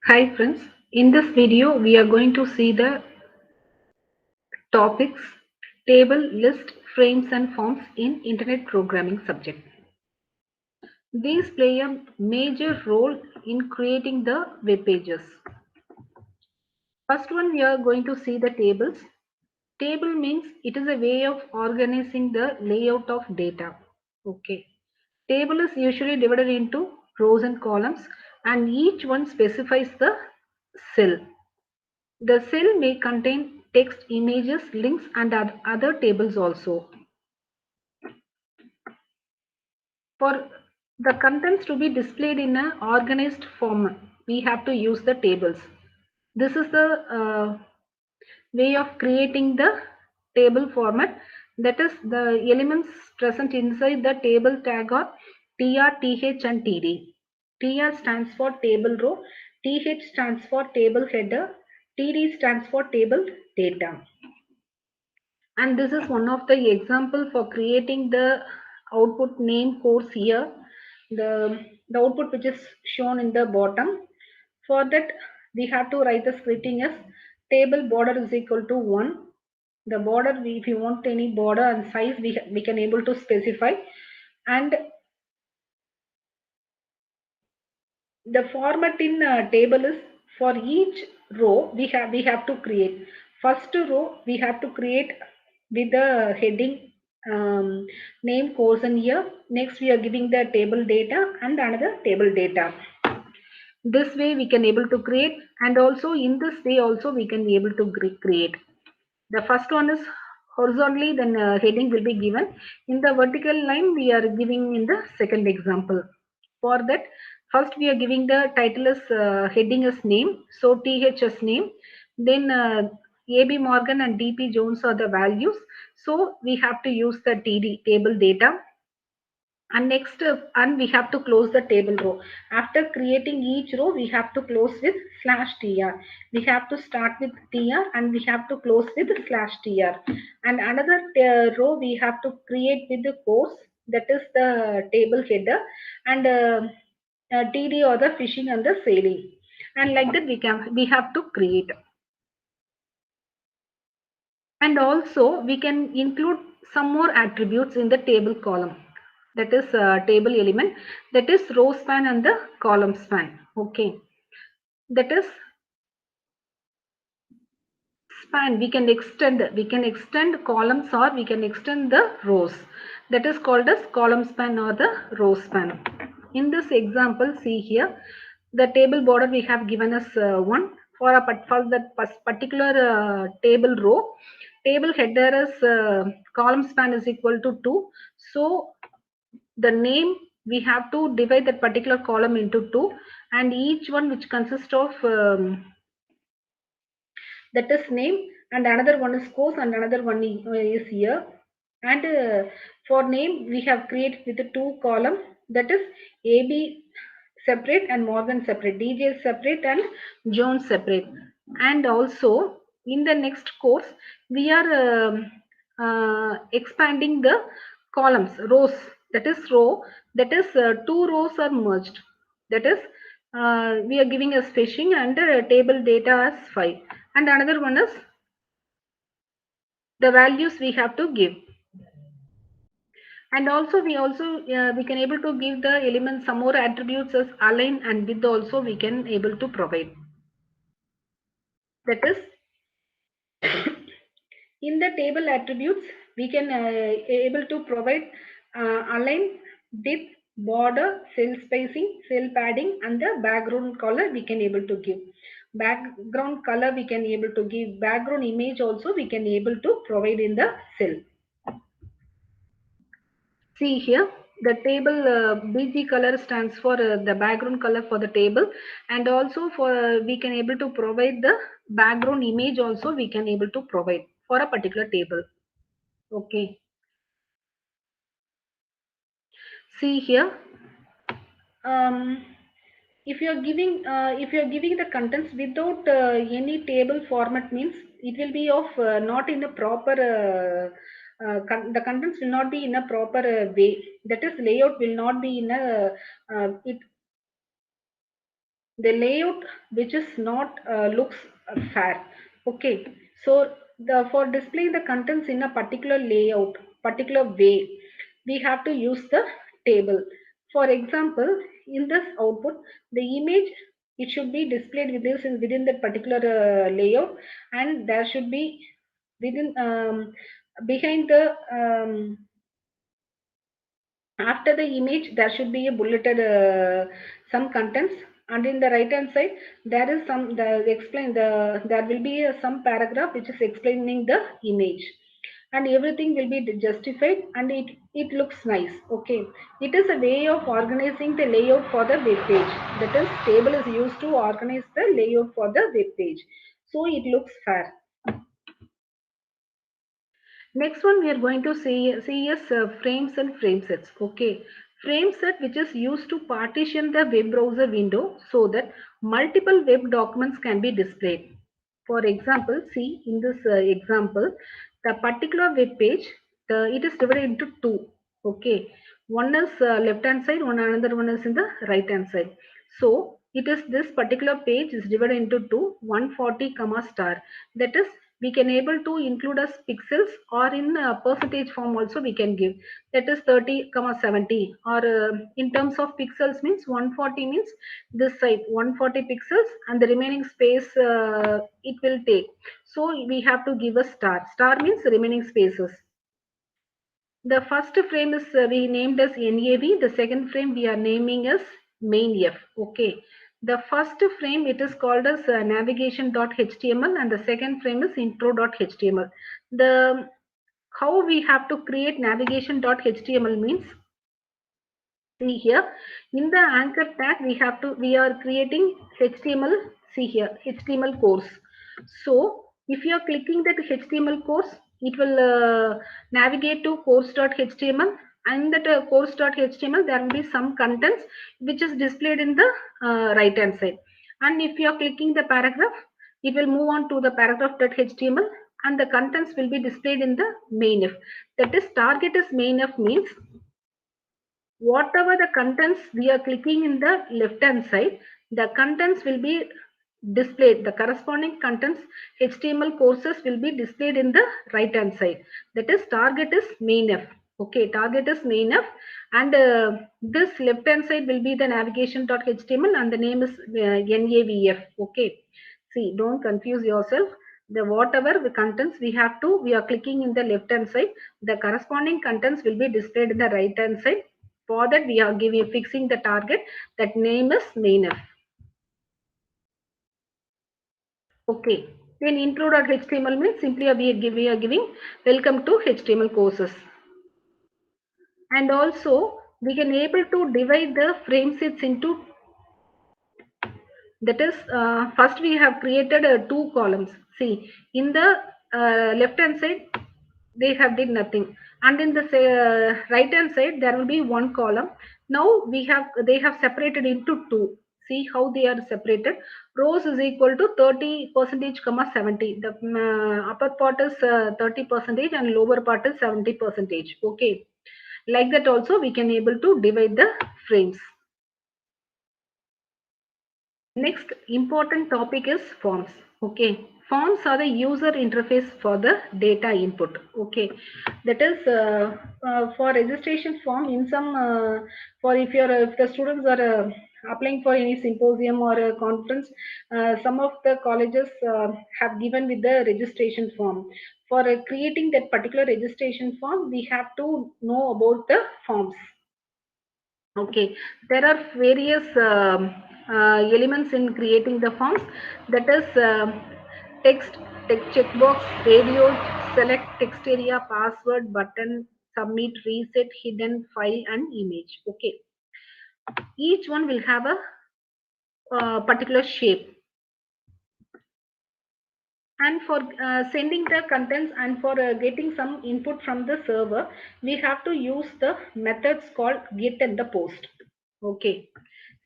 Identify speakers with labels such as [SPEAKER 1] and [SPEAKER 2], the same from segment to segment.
[SPEAKER 1] Hi friends, in this video we are going to see the topics table, list, frames and forms in internet programming subject. These play a major role in creating the web pages. First one we are going to see the tables. Table means it is a way of organizing the layout of data. Okay. Table is usually divided into rows and columns and each one specifies the cell. The cell may contain text, images, links, and other tables also. For the contents to be displayed in an organized form, we have to use the tables. This is the way of creating the table format. That is, the elements present inside the table tag are tr, th, and td. Tr stands for table row, th stands for table header, td stands for table data. And this is one of the example for creating the output name course here. The output which is shown in the bottom. For that, we have to write the scripting as table border is equal to 1. The border, if you want any border and size, we can able to specify. And the format in table is for each row we have to create. First row we have to create with the heading name course and year. Next we are giving the table data and another table data. This way we can able to create, and also in this way also we can be able to create. The first one is horizontally, then heading will be given. In the vertical line, we are giving in the second example. For that, first we are giving the title as heading as name, so TH as name. Then AB Morgan and DP Jones are the values. So we have to use the TD table data, and next and we have to close the table row. After creating each row we have to close with slash tr. We have to start with tr and we have to close with slash tr, and another row we have to create with the course, that is the table header, and td or the fishing and the sailing, and like that we have to create. And also we can include some more attributes in the table column, that is table element, that is row span and the column span. Okay, that is span. We can extend columns or we can extend the rows. That is called as column span or the row span. In this example, see here, the table border we have given us one for for that particular table row. Table header is column span is equal to 2. So the name, we have to divide that particular column into 2, and each one which consists of that is name, and another one is course, and another one is year. And for name we have created with the two column, that is AB separate and Morgan separate, DJ separate and Jones separate. And also in the next course we are expanding the columns, rows, that is row, that is two rows are merged, that is we are giving as fishing and table data as 5, and another one is the values we have to give. And also we can able to give the elements some more attributes as align and width also we can able to provide. That is, in the table attributes we can able to provide align, width, border, cell spacing, cell padding, and the background color we can able to give. Background color we can able to give, background image also we can able to provide in the cell. See here, the table BG color stands for the background color for the table, and also for we can able to provide the background image also we can able to provide for a particular table. Okay, see here, um, if you are giving the contents without any table format means it will be of not in a proper the contents will not be in a proper way, that is layout will not be in a it the layout which is not looks fair. Okay, so the for displaying the contents in a particular layout, particular way, we have to use the table. For example, in this output, the image, it should be displayed within that particular layout, and there should be within behind the after the image there should be a bulleted some contents, and in the right hand side there is there will be some paragraph which is explaining the image, and everything will be justified, and it looks nice. Okay, it is a way of organizing the layout for the web page. That is, table is used to organize the layout for the web page, so it looks fair. Next one we are going to see is frames and frame sets. Okay, frame set which is used to partition the web browser window so that multiple web documents can be displayed. For example, see in this example, the particular web page, it is divided into two. Okay, one is left hand side, another one is in the right hand side. So it is this particular page is divided into two, 140 comma star. That is, we can able to include as pixels, or in percentage form also we can give, that is 30 comma 70, or in terms of pixels means 140 means this side 140 pixels, and the remaining space it will take. So we have to give a star. Star means the remaining spaces. The first frame is we named as NAV. The second frame we are naming as main F. Okay. The first frame it is called as navigation.html, and the second frame is intro.html. The how we have to create navigation.html means, see here in the anchor tag we are creating HTML. See here HTML course. So if you are clicking that HTML course, it will navigate to course.html, and that course.html there will be some contents which is displayed in the right hand side, and if you are clicking the paragraph, it will move on to the paragraph.html, and the contents will be displayed in the mainf. That is, target is mainf means whatever the contents we are clicking in the left hand side, the contents will be displayed, the corresponding contents HTML courses will be displayed in the right hand side. That is, target is mainf. Okay, target is mainf, and this left hand side will be the navigation.html, and the name is navf. Okay, see, don't confuse yourself. The whatever the contents we are clicking in the left hand side, the corresponding contents will be displayed in the right hand side. For that, we are fixing the target. That name is mainf. Okay. Then intro.html means simply we are giving welcome to HTML courses. And also we can able to divide the frame sets into, that is, first we have created two columns. See, in the left hand side they have did nothing, and in the right hand side there will be one column. Now they have separated into two. See how they are separated. Rows is equal to 30 percentage comma 70. The upper part is 30 percentage and lower part is 70 percentage. Okay, like that also we can able to divide the frames. Next important topic is forms. Okay, forms are the user interface for the data input. Okay, that is for registration form in some for if the students are applying for any symposium or a conference, some of the colleges have given with the registration form. For creating that particular registration form, we have to know about the forms. Okay, there are various elements in creating the forms. That is text, text checkbox, radio, select text area, password, button, submit, reset, hidden, file, and image. Okay, each one will have a particular shape. And for sending the contents and for getting some input from the server, we have to use the methods called get and the post. Okay.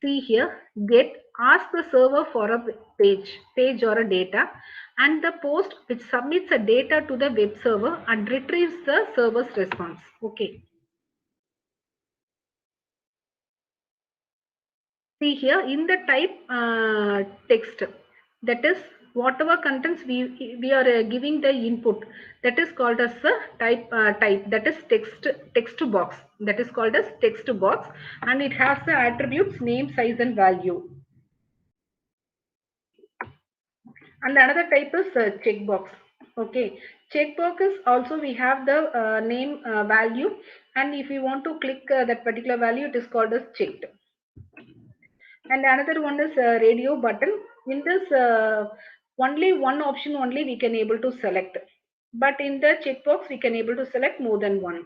[SPEAKER 1] See here, get ask the server for a page or a data, and the post which submits a data to the web server and retrieves the server's response. Okay. See here in the type text, that is whatever contents we are giving the input, that is called as the type, that is text box, that is called as text box, and it has the attributes name, size and value. And another type is checkbox. Okay, checkbox is also we have the name, value, and if you want to click that particular value, it is called as checked. And another one is radio button. In this, only one option only we can able to select, but in the checkbox we can able to select more than one.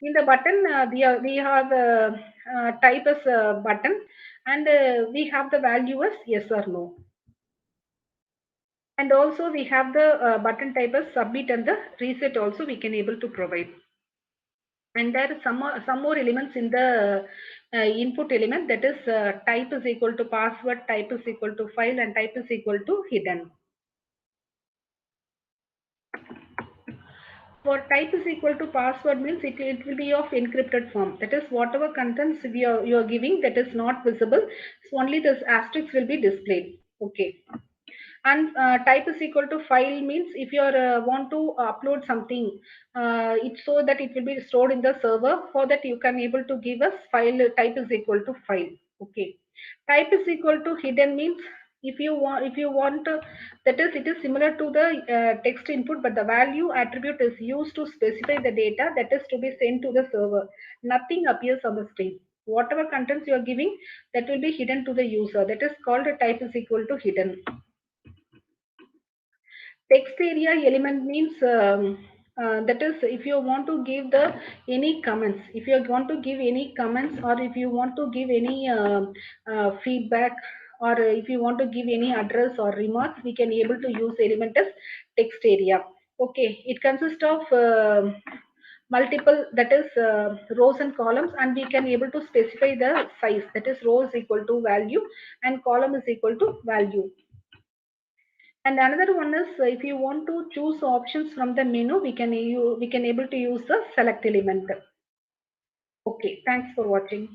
[SPEAKER 1] In the button, we have type as button, and we have the value as yes or no. And also we have the button type as submit, and the reset also we can able to provide. And there are some more elements in the input element, that is type is equal to password, type is equal to file, and type is equal to hidden. For type is equal to password means it will be of encrypted form, that is whatever contents you are giving that is not visible, so only this asterisk will be displayed. Okay. And type is equal to file means if you want to upload something, it's so that it will be stored in the server, for that you can able to give us file, type is equal to file. Okay. Type is equal to hidden means if you want to, that is it is similar to the text input, but the value attribute is used to specify the data that is to be sent to the server. Nothing appears on the screen. Whatever contents you are giving, that will be hidden to the user, that is called a type is equal to hidden. Text area element means that is if you want to give the any comments, if you want to give any comments, or if you want to give any feedback, or if you want to give any address or remarks, we can able to use element as text area. Okay, it consists of multiple, that is rows and columns, and we can able to specify the size, that is row is equal to value and column is equal to value. And another one is if you want to choose options from the menu, we can able to use the select element. Okay, thanks for watching.